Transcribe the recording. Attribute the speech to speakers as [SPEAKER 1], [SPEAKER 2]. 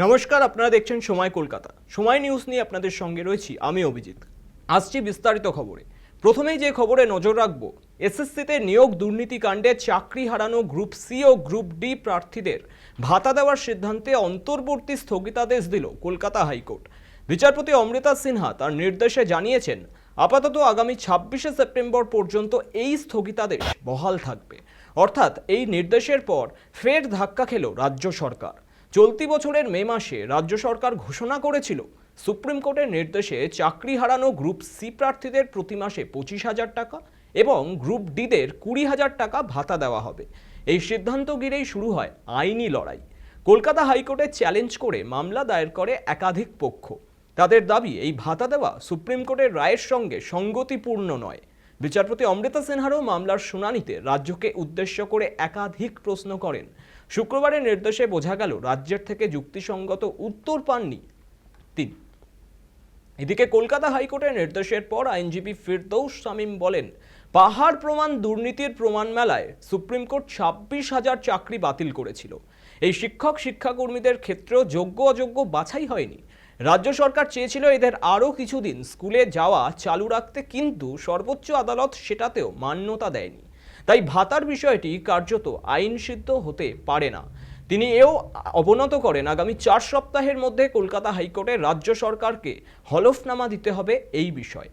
[SPEAKER 1] নমস্কার, আপনারা দেখছেন সময় কলকাতা। সময় নিউজ নিয়ে আপনাদের সঙ্গে রয়েছি আমি অভিজিৎ। আসছি বিস্তারিত খবরে। প্রথমেই যে খবরে নজর রাখব, এসএসসিতে নিয়োগ দুর্নীতি কাণ্ডে চাকরি হারানো গ্রুপ সি ও গ্রুপ ডি প্রার্থীদের ভাতা দেওয়ার সিদ্ধান্তে অন্তর্বর্তী স্থগিতাদেশ দিল কলকাতা হাইকোর্ট। বিচারপতি অমৃতা সিনহা তার নির্দেশে জানিয়েছেন, আপাতত আগামী 26শে সেপ্টেম্বর পর্যন্ত এই স্থগিতাদেশ বহাল থাকবে। অর্থাৎ এই নির্দেশের পর ফের ধাক্কা খেল রাজ্য সরকার। চলতি বছরের মে মাসে রাজ্য সরকার ঘোষণা করেছিল সুপ্রিম কোর্টের নির্দেশে চাকরি হারানো গ্রুপ সি প্রার্থীদের প্রতি মাসে 25,000 টাকা এবং গ্রুপ ডিদের 20,000 টাকা ভাতা দেওয়া হবে। এই সিদ্ধান্ত ঘিরেই শুরু হয় আইনি লড়াই। কলকাতা হাইকোর্টে চ্যালেঞ্জ করে মামলা দায়ের করে একাধিক পক্ষ। তাদের দাবি, এই ভাতা দেওয়া সুপ্রিম কোর্টের রায়ের সঙ্গে সঙ্গতিপূর্ণ নয়। বিচারপতি অমৃতা সিনহারও মামলার শুনানিতে রাজ্যকে উদ্দেশ্য করে একাধিক প্রশ্ন করেন। শুক্রবারের নির্দেশে বোঝা গেল রাজ্যের থেকে যুক্তিসঙ্গত উত্তর পাননি তিনি। এদিকে কলকাতা হাইকোর্টের নির্দেশের পর আইনজীবী ফিরদৌস শামীম বলেন, পাহাড় প্রমাণ দুর্নীতির প্রমাণ মেলায় সুপ্রিম কোর্ট 26,000 চাকরি বাতিল করেছিল। এই শিক্ষাকর্মীদের ক্ষেত্রেও যোগ্য অযোগ্য বাছাই হয়নি। রাজ্য সরকার চেয়েছিল এদের আরও কিছুদিন স্কুলে যাওয়া চালু রাখতে, কিন্তু সর্বোচ্চ আদালত সেটাতেও মান্যতা দেয়নি। তাই ভাতার বিষয়টি কার্যত আইনসিদ্ধ হতে পারে না। তিনি এও অবনত করেন, আগামী 4 সপ্তাহের মধ্যে কলকাতা হাইকোর্টে রাজ্য সরকারকে হলফনামা দিতে হবে এই বিষয়ে।